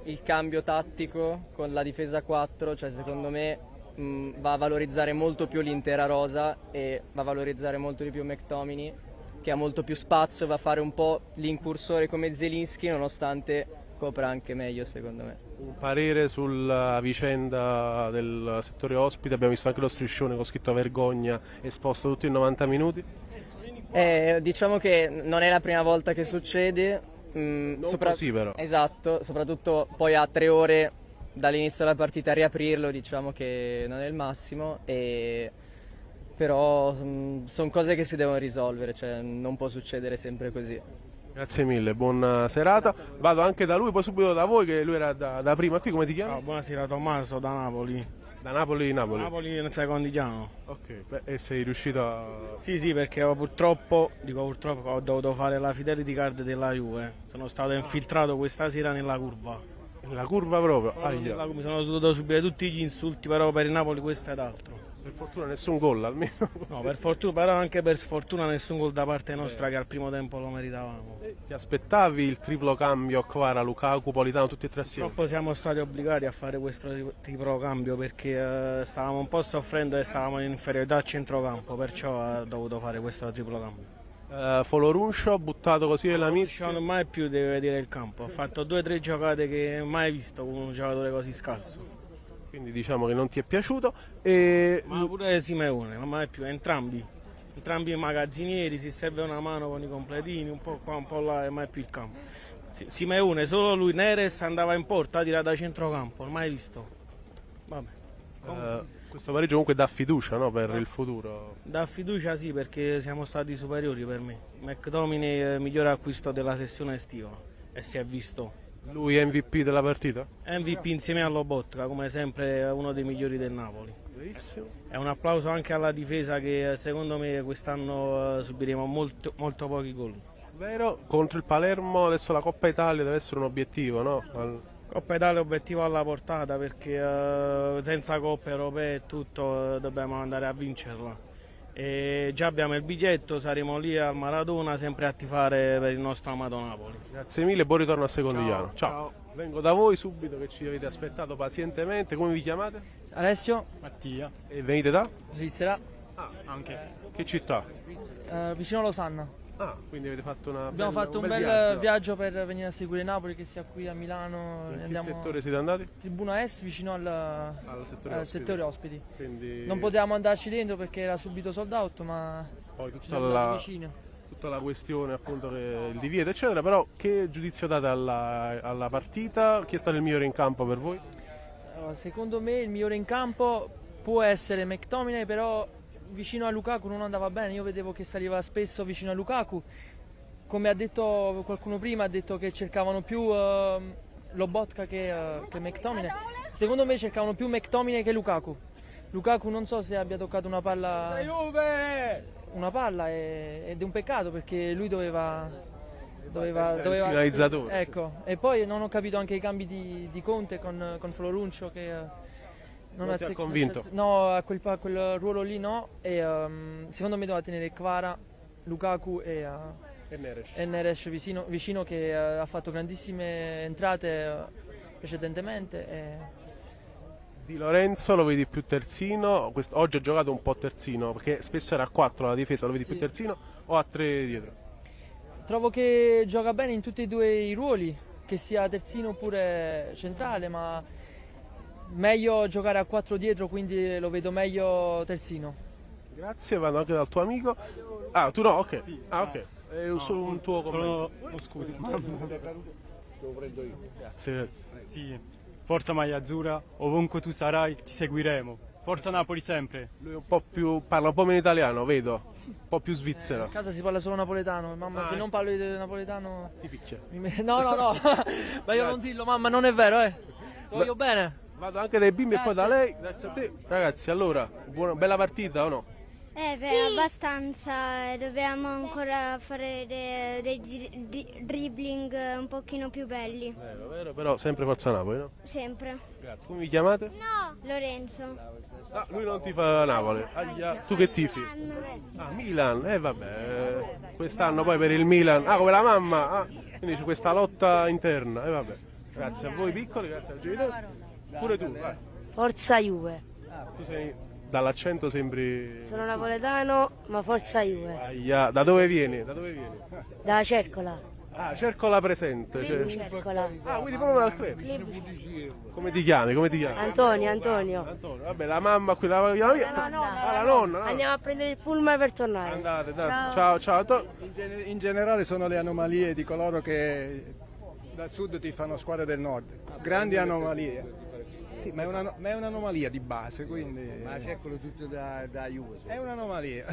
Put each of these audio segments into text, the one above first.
il cambio tattico con la difesa 4, cioè secondo me va a valorizzare molto più l'intera rosa e va a valorizzare molto di più McTominay, che ha molto più spazio, va a fare un po' l'incursore come Zielinski, nonostante copra anche meglio secondo me. Un parere sulla vicenda del settore ospite, abbiamo visto anche lo striscione con scritto vergogna esposto tutti i 90 minuti. Diciamo che non è la prima volta che succede. Così però. Esatto, soprattutto poi a 3 ore dall'inizio della partita a riaprirlo, diciamo che non è il massimo, però sono cose che si devono risolvere, cioè non può succedere sempre così. Grazie mille, buona serata. Vado anche da lui, poi subito da voi, che lui era da prima. Qui come ti chiami? Buonasera, Tommaso da Napoli. Da Napoli. Napoli nel secondigliano. Ok, e sei riuscito a... Sì, perché purtroppo ho dovuto fare la Fidelity Card della Juve. Sono stato infiltrato questa sera nella curva. La curva proprio? Mi sono dovuto subire tutti gli insulti, però per il Napoli questo ed altro. Per fortuna nessun gol almeno. No, per fortuna, però anche per sfortuna nessun gol da parte nostra, che al primo tempo lo meritavamo. Ti aspettavi il triplo cambio Kvara, Lukaku, Politano, tutti e tre assieme? Purtroppo siamo stati obbligati a fare questo triplo cambio perché stavamo un po' soffrendo e stavamo in inferiorità a centrocampo, perciò ho dovuto fare questo triplo cambio. Folorunsho buttato così nella mischia. Non mai più deve vedere il campo, ha fatto 2 o 3 giocate che mai visto con un giocatore così scarso. Quindi diciamo che non ti è piaciuto. Ma pure Simeone, ma mai più, entrambi i magazzinieri, si serve una mano con i completini, un po' qua, un po' là e mai più il campo. Simeone, solo lui, Neres andava in porta a tirare da centrocampo, mai visto. Vabbè. Questo pareggio comunque dà fiducia, no, per il futuro. Dà fiducia sì, perché siamo stati superiori per me. McTominay è il migliore acquisto della sessione estiva e si è visto. Lui è MVP della partita? MVP insieme a Lobotka, come sempre è uno dei migliori del Napoli. Benissimo. È un applauso anche alla difesa, che secondo me quest'anno subiremo molto pochi gol. Vero, contro il Palermo adesso la Coppa Italia deve essere un obiettivo, no? Coppa Italia è obiettivo alla portata, perché senza coppe europee e tutto dobbiamo andare a vincerla. E già abbiamo il biglietto, saremo lì al Maradona sempre a tifare per il nostro amato Napoli. Grazie mille, buon ritorno a Secondigliano. Ciao. Vengo da voi subito, che ci avete aspettato pazientemente. Come vi chiamate? Alessio, Mattia. E venite da? Svizzera, Anche. Che città? vicino a Losanna. Ah, quindi avete fatto Abbiamo fatto un bel viaggio per venire a seguire Napoli, che sia qui a Milano. In che settore siete andati? Tribuna S, vicino al settore ospiti. Quindi... Non potevamo andarci dentro perché era subito sold out, ma poi ci siamo andati vicino. Tutta la questione appunto che il divieto eccetera, però che giudizio date alla partita? Chi è stato il migliore in campo per voi? Allora, secondo me il migliore in campo può essere McTominay, però vicino a Lukaku non andava bene. Io vedevo che saliva spesso vicino a Lukaku, come ha detto qualcuno prima, ha detto che cercavano più Lobotka che McTominay. Secondo me cercavano più McTominay che Lukaku. Lukaku non so se abbia toccato una palla ed è un peccato, perché lui doveva finalizzatore. Ecco. E poi non ho capito anche i cambi di Conte con Folorunsho, che non ti ha convinto? No, a quel ruolo lì no, e secondo me doveva tenere Kvara, Lukaku e Neres vicino, che ha fatto grandissime entrate precedentemente. Di Lorenzo lo vedi più terzino? Oggi ha giocato un po' terzino, perché spesso era a 4 la difesa, lo vedi più terzino o a 3 dietro? Trovo che gioca bene in tutti e due i ruoli, che sia terzino oppure centrale, ma meglio giocare a 4 dietro, quindi lo vedo meglio terzino. Grazie, vado anche dal tuo amico. Ah, tu no? Ok. Sì. Ah, ok. È solo un tuo commento. Scusi. Lo prendo io. Grazie. Sì. Forza Maglia Azzurra, ovunque tu sarai ti seguiremo. Forza Napoli sempre. Lui parla un po' meno italiano, vedo. Un po' più svizzero. A casa si parla solo napoletano, mamma, se non parli napoletano ti picchia. No. Ma io non dillo, mamma, non è vero, Lo voglio bene. Vado anche dai bimbi e poi da lei. Grazie a te. Ragazzi, allora, bella partita o no? Abbastanza, dobbiamo ancora fare dei dribbling un pochino più belli. Vero, però sempre Forza Napoli, no? Sempre. Grazie. Come vi chiamate? No, Lorenzo. Ah, lui non tifa Napoli. Tu che tifi? Milan. Vabbè. Quest'anno poi per il Milan. Ah, come la mamma. Quindi c'è questa lotta interna. Vabbè. Grazie a voi piccoli, grazie al genitore. Pure tu, vai. Forza Juve. Tu sei dall'accento sembri. Sono napoletano, ma forza Juve. Aia, da dove vieni? Da dove vieni? Da Cercola. Ah, cerco la presente. Cercola. Ah, quindi proprio dal club. Come ti chiami? Come ti chiami? Antonio. Antonio. Vabbè, la mamma qui la chiama via. La nonna. Ah, la nonna. no? Andiamo a prendere il pullman per tornare. Andate, dai. Ciao, ciao. Antonio. In generale sono le anomalie di coloro che dal sud ti fanno squadre del nord, grandi anomalie. Sì, ma è un'anomalia di base, quindi. Ma cercano tutto da Juve. È un'anomalia.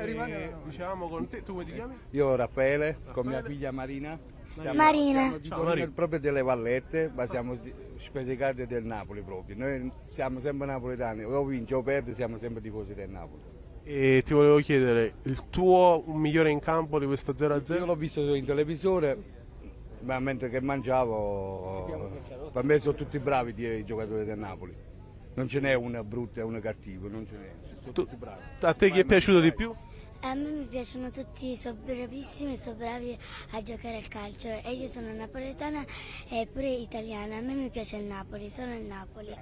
Rimane Diciamo con te, tu come ti chiami? Io Raffaele, con mia figlia Marina. Marina. Siamo di Torino, proprio delle Vallette, ma siamo specificati del Napoli proprio. Noi siamo sempre napoletani, o vince o perde, siamo sempre tifosi del Napoli. E ti volevo chiedere, il tuo migliore in campo di questo Io 0-0? l'ho visto in televisore, ma mentre che mangiavo, per me sono tutti bravi i giocatori del Napoli. Non ce n'è una brutta e una cattiva, non ce n'è. Sono tutti bravi. A te chi è piaciuto di più? A me mi piacciono tutti, sono bravissimi, sono bravi a giocare al calcio e io sono napoletana e pure italiana, a me mi piace il Napoli, sono il Napoli.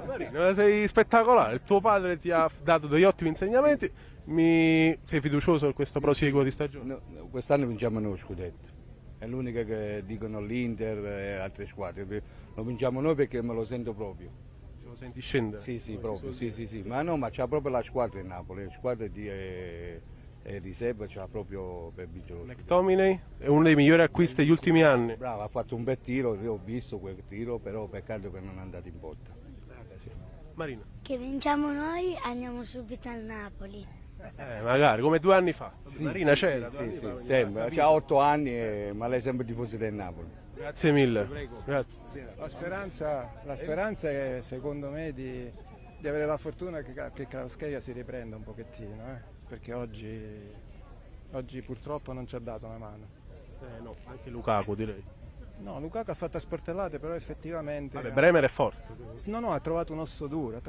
Marina, sei spettacolare, il tuo padre ti ha dato degli ottimi insegnamenti, sei fiducioso in questo prosieguo di stagione? No, quest'anno vinciamo noi scudetto. È l'unica che dicono l'Inter e altre squadre. Lo vinciamo noi perché me lo sento proprio. Lo senti scendere? Sì, proprio, sì. Ma no, ma c'ha proprio la squadra in Napoli, la squadra di riserva c'ha proprio per vincere. McTominay è uno dei migliori acquisti degli ultimi anni. Bravo, ha fatto un bel tiro, io ho visto quel tiro, però peccato che non è andato in porta. Marina? Che vinciamo noi, andiamo subito al Napoli. Magari, come 2 anni fa. Marina c'era. Sì, sempre. C'ha 8 anni, ma lei è sempre tifosa del Napoli. Grazie mille. Grazie. La speranza è secondo me di avere la fortuna che Kvaratskhelia si riprenda un pochettino, perché oggi purtroppo non ci ha dato una mano. No, anche Lukaku direi. No, Lukaku ha fatto sportellate, però effettivamente. Vabbè, Bremer è forte. No, ha trovato un osso duro,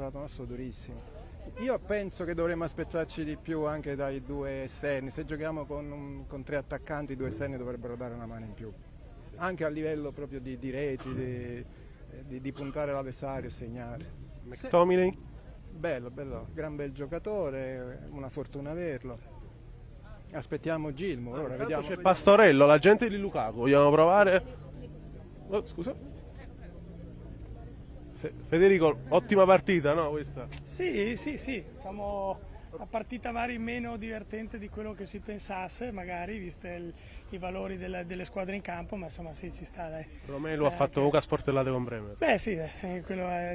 durissimo. Io penso che dovremmo aspettarci di più anche dai 2 esterni. Se giochiamo con 3 attaccanti, i 2 esterni dovrebbero dare una mano in più. Anche a livello proprio di reti, di puntare l'avversario e segnare. McTominay? Bello, gran bel giocatore, una fortuna averlo. Aspettiamo Gilmour, ora vediamo. C'è Pastorello, l'agente di Lukaku, vogliamo provare? Oh, scusa. Federico, ottima partita, no questa? Sì, siamo una partita magari meno divertente di quello che si pensasse, magari, viste i valori delle squadre in campo, ma insomma sì, ci sta, dai. Romelu ha fatto poca sportellate con Bremer. Beh sì,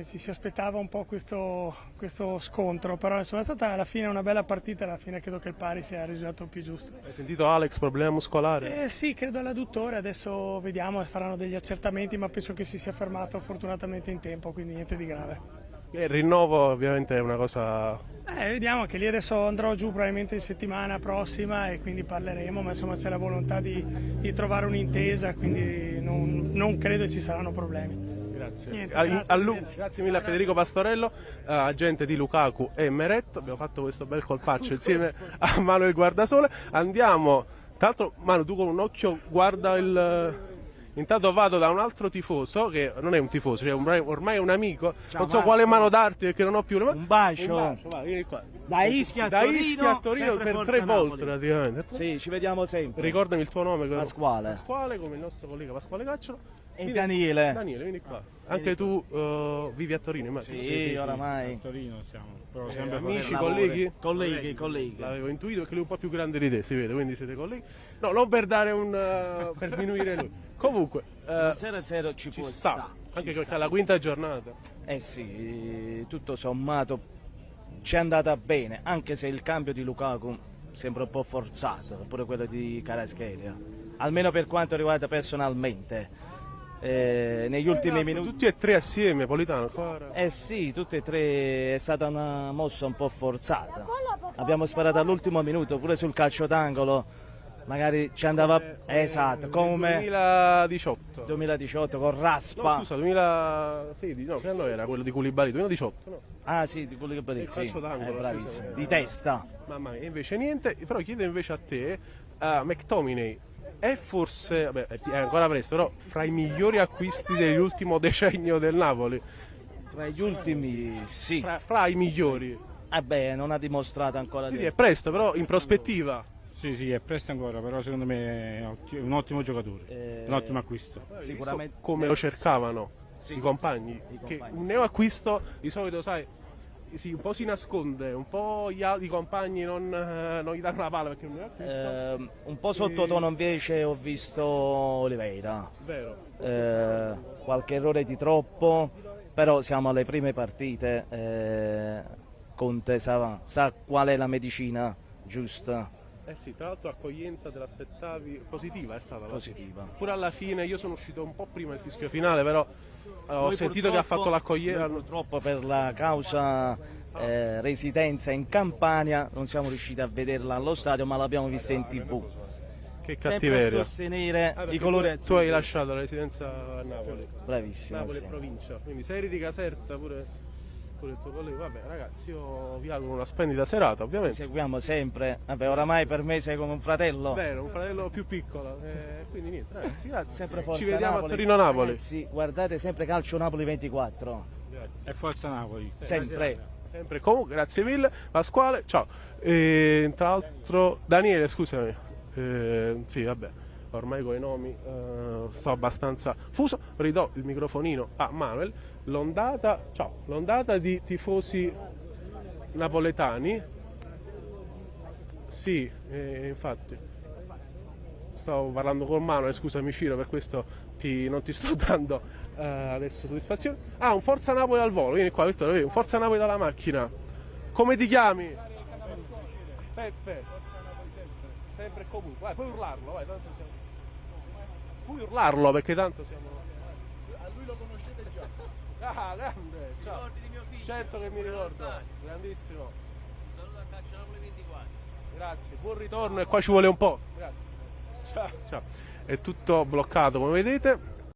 ci si aspettava un po' questo scontro, però insomma è stata alla fine una bella partita, alla fine credo che il pari sia il risultato più giusto. Hai sentito Alex, problema muscolare? Sì, credo all'adduttore, adesso vediamo, faranno degli accertamenti, ma penso che si sia fermato fortunatamente in tempo, quindi niente di grave. Il rinnovo ovviamente è una cosa. Vediamo che lì adesso andrò giù probabilmente in settimana prossima e quindi parleremo, ma insomma c'è la volontà di trovare un'intesa, quindi non credo ci saranno problemi. Grazie. Niente, grazie mille a Federico Pastorello, agente di Lukaku e Meret. Abbiamo fatto questo bel colpaccio insieme a Manuel Guardasole. Andiamo, tra l'altro Manu, tu con un occhio guarda il. Intanto vado da un altro tifoso, che non è un tifoso, cioè ormai è un amico. Ciao, non so Marco. quale mano darti perché non ho più le mani. Un bacio. Vai, vieni qua. Da Ischia a Da Torino, Ischia a Torino sempre per Forza 3 Napoli. volte praticamente. Sì, ci vediamo sempre. Ricordami il tuo nome. Pasquale. Pasquale, come il nostro collega Pasquale Cacciolo. E Daniele. Daniele, vieni qua. Anche tu vivi a Torino, immagino. Sì, oramai. A Torino siamo, però sempre amici, colleghi? Colleghi. L'avevo intuito perché lui è un po' più grande di te, si vede, quindi siete colleghi. No, non per dare per sminuire lui. Comunque, 0-0 ci può sta, stare. anche perché è la quinta giornata. Sì, tutto sommato ci è andata bene, anche se il cambio di Lukaku sembra un po' forzato, pure quello di Kvaratskhelia. Almeno per quanto riguarda personalmente. Negli ultimi minuti. Tutti e 3 assieme, Politano ancora. Sì, tutte e 3 è stata una mossa un po' forzata. Abbiamo sparato all'ultimo minuto, pure sul calcio d'angolo. Magari ci andava. Esatto, come 2018 con Raspa. No, scusa, 2016, no, che anno era quello di Koulibaly? 2018, no? Ah sì, di Koulibaly, sì. Calcio d'angolo, bravissimo. Di testa. Mamma mia, invece niente, però chiedo invece a te, McTominay, è forse, vabbè, è ancora presto, però fra i migliori acquisti dell'ultimo decennio del Napoli. Tra gli ultimi sì. Fra i migliori. Non ha dimostrato ancora Sì, è presto, però in prospettiva. Sì, è presto ancora, però secondo me è un ottimo giocatore, un ottimo acquisto. Sicuramente Come lo cercavano sì, i compagni. Che un neoacquisto di solito, sai, un po' si nasconde, un po' i compagni non gli danno la palla perché è un neoacquisto. Un po' sottotono invece ho visto Oliveira. Vero. Qualche errore di troppo, però siamo alle prime partite. Conte sa qual è la medicina giusta. Eh sì, tra l'altro l'accoglienza te l'aspettavi positiva, è stata Positiva. Pure alla fine io sono uscito un po' prima del fischio finale, però ho sentito che ha fatto l'accoglienza. Purtroppo per la causa residenza in Campania non siamo riusciti a vederla allo stadio, ma l'abbiamo vista in TV. Che Sempre a cattiveria. sostenere Perché i colori tu azzurri. hai lasciato la residenza a Napoli. Bravissimo. Napoli sì. e provincia, quindi sei di Caserta pure il tuo collega. Vabbè ragazzi, io vi auguro una splendida serata, Ti ovviamente. seguiamo sempre. Oramai per me sei come un fratello. Vero, un fratello più piccolo, quindi niente ragazzi, grazie. Sempre forza Ci vediamo Napoli. a Torino-Napoli. Ragazzi, guardate sempre Calcio Napoli 24. Grazie. E forza Napoli. Sempre. Sempre comunque, grazie mille Pasquale, ciao. Tra l'altro Daniele, scusami. Sì, vabbè, ormai con i nomi sto abbastanza fuso. Ridò il microfonino a Manuel. L'ondata di tifosi napoletani. Sì, infatti. Stavo parlando con Manuel, scusami Ciro, per questo non ti sto dando adesso soddisfazione. Un Forza Napoli al volo, vieni qua Vittorio, vedi, un Forza Napoli dalla macchina. Come ti chiami? Peppe. Sempre e comunque. Vai, puoi urlarlo, vai, tanto siamo. Puoi urlarlo perché tanto siamo. A lui lo conoscete già. Grande, ciao. Ricordi di mio figlio? Certo che mi ricordo. Grandissimo. Saluto a Calcio Napoli 24. Grazie, buon ritorno e qua ci vuole un po'. Grazie. Ciao. È tutto bloccato come vedete.